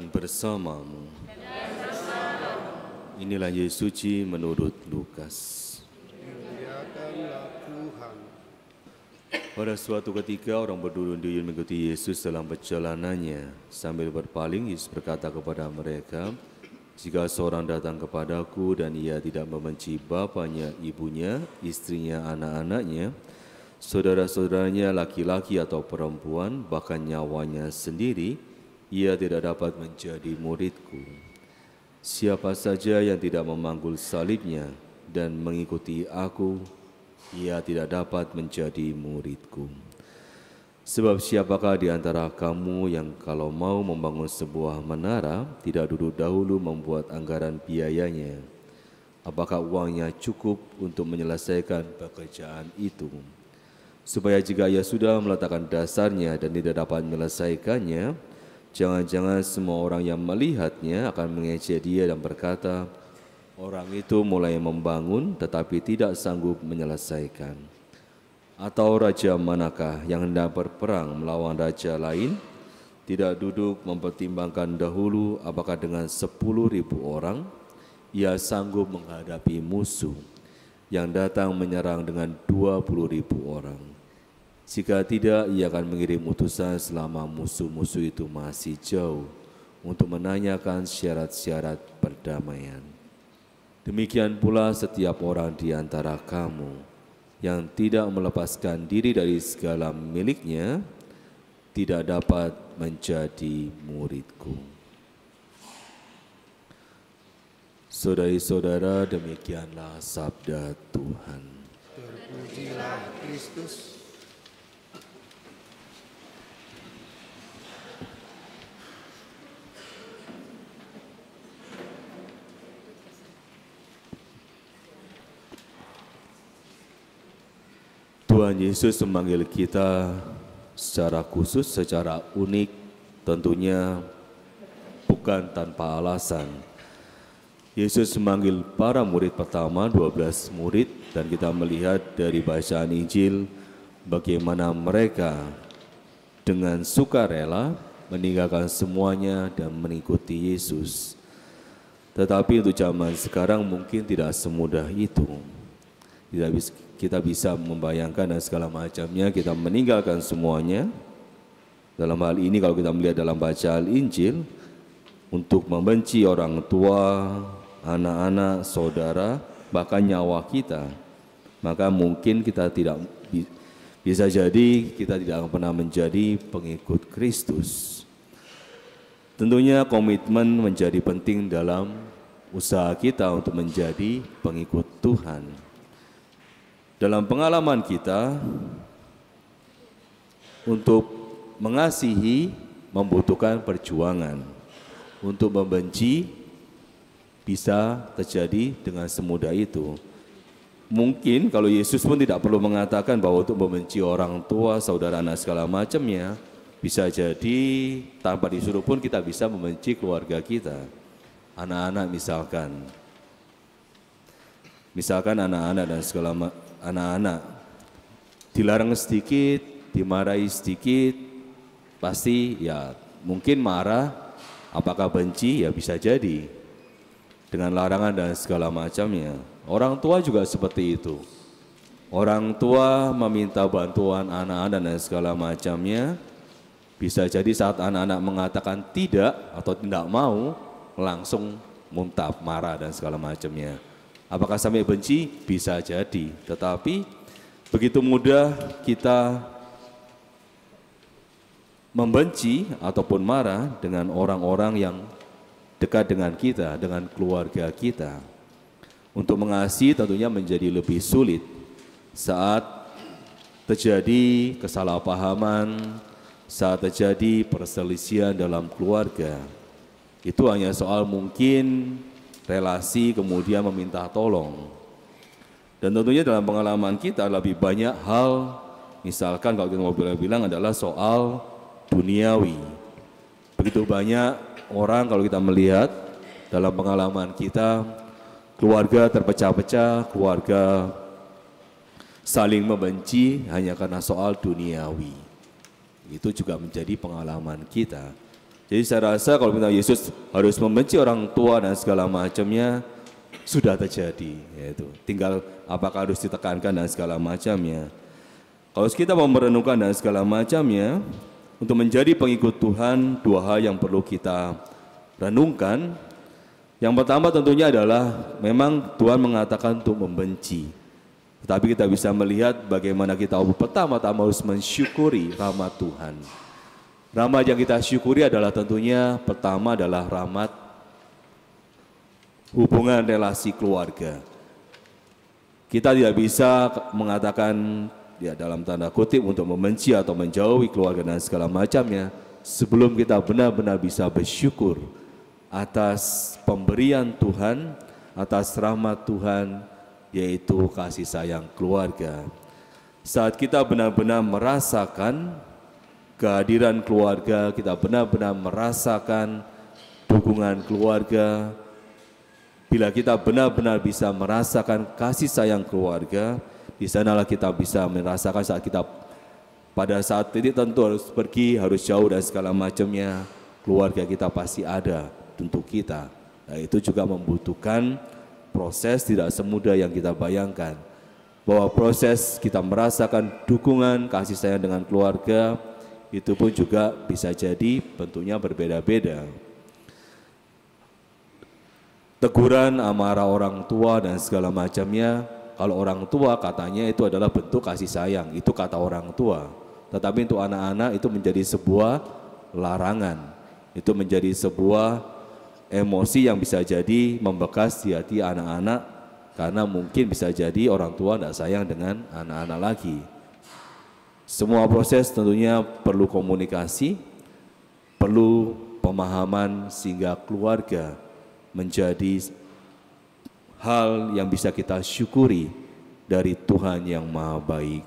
bersamamu. Inilah Yesus suci menurut Lukas. Pada suatu ketika orang berduyun-duyun mengikuti Yesus dalam perjalanannya. Sambil berpaling, Yesus berkata kepada mereka, "Jika seorang datang kepadaku dan ia tidak membenci bapaknya, ibunya, istrinya, anak-anaknya, saudara-saudaranya laki-laki atau perempuan, bahkan nyawanya sendiri, ia tidak dapat menjadi muridku. Siapa saja yang tidak memanggul salibnya dan mengikuti aku, ia tidak dapat menjadi muridku. Sebab siapakah di antara kamu yang kalau mau membangun sebuah menara, tidak duduk dahulu membuat anggaran biayanya? Apakah uangnya cukup untuk menyelesaikan pekerjaan itu? Supaya jika ia sudah meletakkan dasarnya dan tidak dapat menyelesaikannya, jangan-jangan semua orang yang melihatnya akan mengejek dia dan berkata, orang itu mulai membangun tetapi tidak sanggup menyelesaikan. Atau raja manakah yang hendak berperang melawan raja lain, tidak duduk mempertimbangkan dahulu apakah dengan 10.000 orang ia sanggup menghadapi musuh yang datang menyerang dengan 20.000 orang. Jika tidak, ia akan mengirim utusan selama musuh-musuh itu masih jauh untuk menanyakan syarat-syarat perdamaian. Demikian pula setiap orang di antara kamu yang tidak melepaskan diri dari segala miliknya tidak dapat menjadi muridku." Saudari-saudara, demikianlah sabda Tuhan. Terpujilah Kristus. Tuhan Yesus memanggil kita secara khusus, secara unik, tentunya bukan tanpa alasan. Yesus memanggil para murid pertama, 12 murid, dan kita melihat dari bacaan Injil bagaimana mereka dengan sukarela meninggalkan semuanya dan mengikuti Yesus. Tetapi untuk zaman sekarang mungkin tidak semudah itu. Kita bisa membayangkan dan segala macamnya, kita meninggalkan semuanya. Dalam hal ini kalau kita melihat dalam bacaan Injil, untuk membenci orang tua, anak-anak, saudara, bahkan nyawa kita, maka mungkin kita tidak bisa jadi kita tidak akan pernah menjadi pengikut Kristus. Tentunya komitmen menjadi penting dalam usaha kita untuk menjadi pengikut Tuhan. Dalam pengalaman kita, untuk mengasihi membutuhkan perjuangan. Untuk membenci bisa terjadi dengan semudah itu. Mungkin kalau Yesus pun tidak perlu mengatakan bahwa untuk membenci orang tua, saudara, anak, segala macamnya, bisa jadi tanpa disuruh pun kita bisa membenci keluarga kita. Anak-anak misalkan anak-anak dan segala anak-anak dilarang sedikit, dimarahi sedikit, pasti ya mungkin marah. Apakah benci? Ya bisa jadi dengan larangan dan segala macamnya. Orang tua juga seperti itu. Orang tua meminta bantuan anak-anak dan segala macamnya. Bisa jadi saat anak-anak mengatakan tidak atau tidak mau, langsung muntah, marah dan segala macamnya. Apakah sampai benci? Bisa jadi. Tetapi begitu mudah kita membenci ataupun marah dengan orang-orang yang dekat dengan kita, dengan keluarga kita. Untuk mengasihi tentunya menjadi lebih sulit saat terjadi kesalahpahaman, saat terjadi perselisihan dalam keluarga. Itu hanya soal mungkin relasi kemudian meminta tolong. Dan tentunya dalam pengalaman kita lebih banyak hal, misalkan kalau kita mau bilang adalah soal duniawi. Begitu banyak orang kalau kita melihat dalam pengalaman kita, keluarga terpecah-pecah, keluarga saling membenci hanya karena soal duniawi. Itu juga menjadi pengalaman kita. Jadi saya rasa kalau kita Yesus harus membenci orang tua dan segala macamnya, sudah terjadi. Yaitu tinggal apakah harus ditekankan dan segala macamnya. Kalau kita mau merenungkan dan segala macamnya, untuk menjadi pengikut Tuhan, dua hal yang perlu kita renungkan. Yang pertama tentunya adalah memang Tuhan mengatakan untuk membenci. Tetapi kita bisa melihat bagaimana kita pertama-tama harus mensyukuri rahmat Tuhan. Rahmat yang kita syukuri adalah tentunya pertama adalah rahmat hubungan relasi keluarga. Kita tidak bisa mengatakan ya dalam tanda kutip untuk membenci atau menjauhi keluarga dan segala macamnya sebelum kita benar-benar bisa bersyukur atas pemberian Tuhan, atas rahmat Tuhan, yaitu kasih sayang keluarga. Saat kita benar-benar merasakan kehadiran keluarga, kita benar-benar merasakan dukungan keluarga, bila kita benar-benar bisa merasakan kasih sayang keluarga, di sanalah kita bisa merasakan saat kita pada saat titik tentu harus pergi, harus jauh dan segala macamnya, keluarga kita pasti ada untuk kita. Nah, itu juga membutuhkan proses tidak semudah yang kita bayangkan. Bahwa proses kita merasakan dukungan, kasih sayang dengan keluarga, itu pun juga bisa jadi bentuknya berbeda-beda. Teguran, amarah orang tua dan segala macamnya, kalau orang tua katanya itu adalah bentuk kasih sayang, itu kata orang tua. Tetapi untuk anak-anak itu menjadi sebuah larangan, itu menjadi sebuah emosi yang bisa jadi membekas di hati anak-anak, karena mungkin bisa jadi orang tua tidak sayang dengan anak-anak lagi. Semua proses tentunya perlu komunikasi, perlu pemahaman sehingga keluarga menjadi hal yang bisa kita syukuri dari Tuhan yang Maha Baik.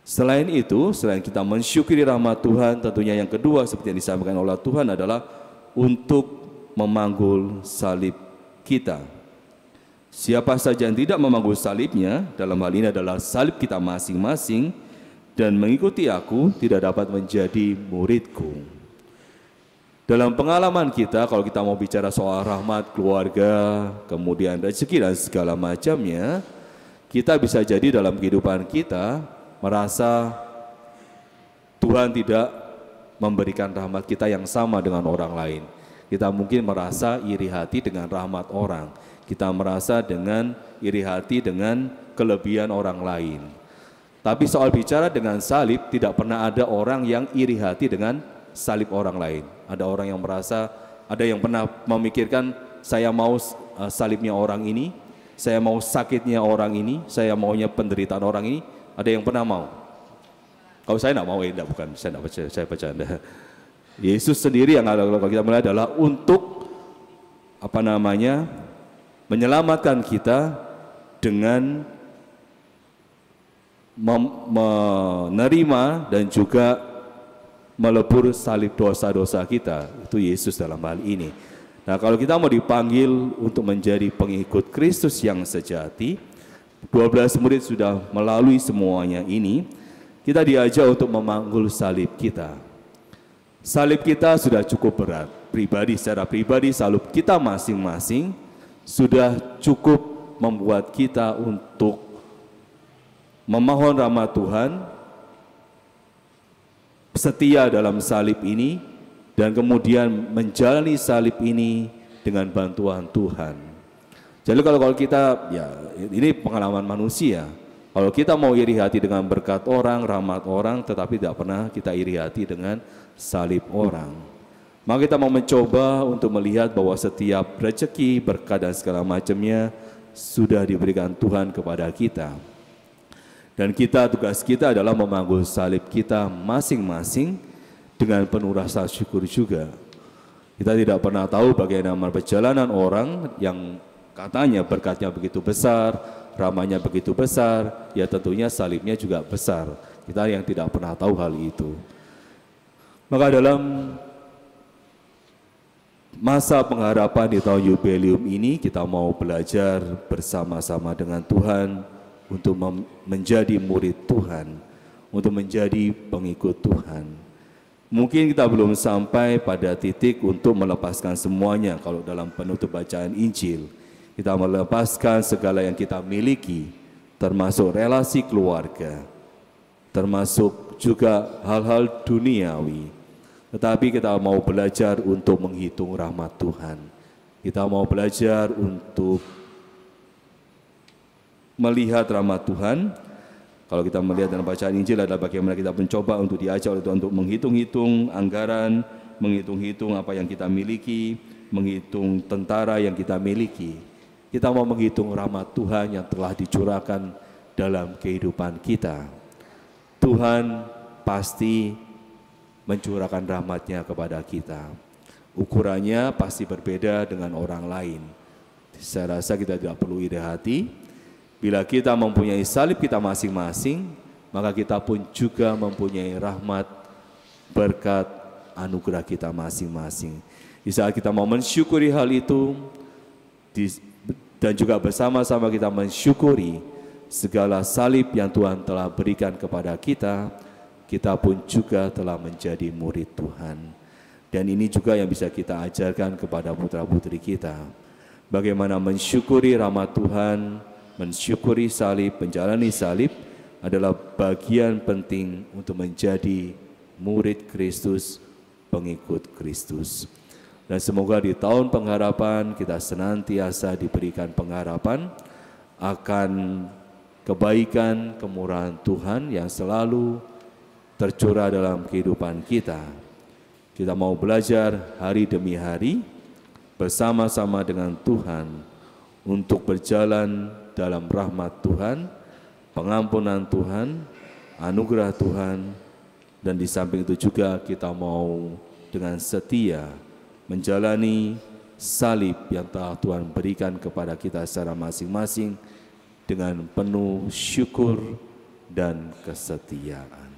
Selain itu, selain kita mensyukuri rahmat Tuhan, tentunya yang kedua seperti yang disampaikan oleh Tuhan adalah untuk memanggul salib kita. Siapa saja yang tidak memanggul salibnya, dalam hal ini adalah salib kita masing-masing, dan mengikuti aku tidak dapat menjadi muridku. Dalam pengalaman kita, kalau kita mau bicara soal rahmat keluarga, kemudian rezeki dan segala macamnya, kita bisa jadi dalam kehidupan kita merasa Tuhan tidak memberikan rahmat kita yang sama dengan orang lain. Kita mungkin merasa iri hati dengan rahmat orang. Kita merasa dengan iri hati dengan kelebihan orang lain. Tapi soal bicara dengan salib, tidak pernah ada orang yang iri hati dengan salib orang lain. Ada orang yang merasa, ada yang pernah memikirkan, saya mau salibnya orang ini, saya mau sakitnya orang ini, saya maunya penderitaan orang ini. Ada yang pernah mau? Kalau saya tidak mau, bukan, saya bercanda. Yesus sendiri yang kalau kita melihat adalah untuk menyelamatkan kita dengan menerima dan juga melebur salib dosa-dosa kita. Itu Yesus dalam hal ini. Nah, kalau kita mau dipanggil untuk menjadi pengikut Kristus yang sejati, 12 murid sudah melalui semuanya ini, kita diajak untuk memanggul salib kita. Salib kita sudah cukup berat, secara pribadi salib kita masing-masing sudah cukup membuat kita untuk memohon rahmat Tuhan, setia dalam salib ini, dan kemudian menjalani salib ini dengan bantuan Tuhan. Jadi kalau kita, ya ini pengalaman manusia, kalau kita mau iri hati dengan berkat orang, rahmat orang, tetapi tidak pernah kita iri hati dengan salib orang. Maka kita mau mencoba untuk melihat bahwa setiap rezeki, berkat dan segala macamnya sudah diberikan Tuhan kepada kita. Dan tugas kita adalah memanggul salib kita masing-masing dengan penuh rasa syukur juga. Kita tidak pernah tahu bagaimana perjalanan orang yang katanya berkatnya begitu besar, rahmatnya begitu besar, ya tentunya salibnya juga besar. Kita yang tidak pernah tahu hal itu. Maka dalam masa pengharapan di tahun jubileum ini, kita mau belajar bersama-sama dengan Tuhan untuk menjadi murid Tuhan, untuk menjadi pengikut Tuhan. Mungkin kita belum sampai pada titik untuk melepaskan semuanya. Kalau dalam penutup bacaan Injil, kita melepaskan segala yang kita miliki, termasuk relasi keluarga, termasuk juga hal-hal duniawi. Tetapi kita mau belajar untuk menghitung rahmat Tuhan. Kita mau belajar untuk melihat rahmat Tuhan. Kalau kita melihat dalam bacaan Injil adalah bagaimana kita mencoba untuk diajak oleh Tuhan untuk menghitung-hitung anggaran, menghitung-hitung apa yang kita miliki, menghitung tentara yang kita miliki. Kita mau menghitung rahmat Tuhan yang telah dicurahkan dalam kehidupan kita. Tuhan pasti mencurahkan rahmat-Nya kepada kita. Ukurannya pasti berbeda dengan orang lain. Saya rasa kita tidak perlu iri hati. Bila kita mempunyai salib kita masing-masing, maka kita pun juga mempunyai rahmat, berkat, anugerah kita masing-masing. Di saat kita mau mensyukuri hal itu, dan juga bersama-sama kita mensyukuri segala salib yang Tuhan telah berikan kepada kita, kita pun juga telah menjadi murid Tuhan. Dan ini juga yang bisa kita ajarkan kepada putra-putri kita. Bagaimana mensyukuri rahmat Tuhan, mensyukuri salib, menjalani salib adalah bagian penting untuk menjadi murid Kristus, pengikut Kristus. Dan semoga di tahun pengharapan kita senantiasa diberikan pengharapan akan kebaikan, kemurahan Tuhan yang selalu tercurah dalam kehidupan kita. Kita mau belajar hari demi hari bersama-sama dengan Tuhan untuk berjalan dalam rahmat Tuhan, pengampunan Tuhan, anugerah Tuhan, dan di samping itu juga kita mau dengan setia menjalani salib yang telah Tuhan berikan kepada kita secara masing-masing dengan penuh syukur dan kesetiaan.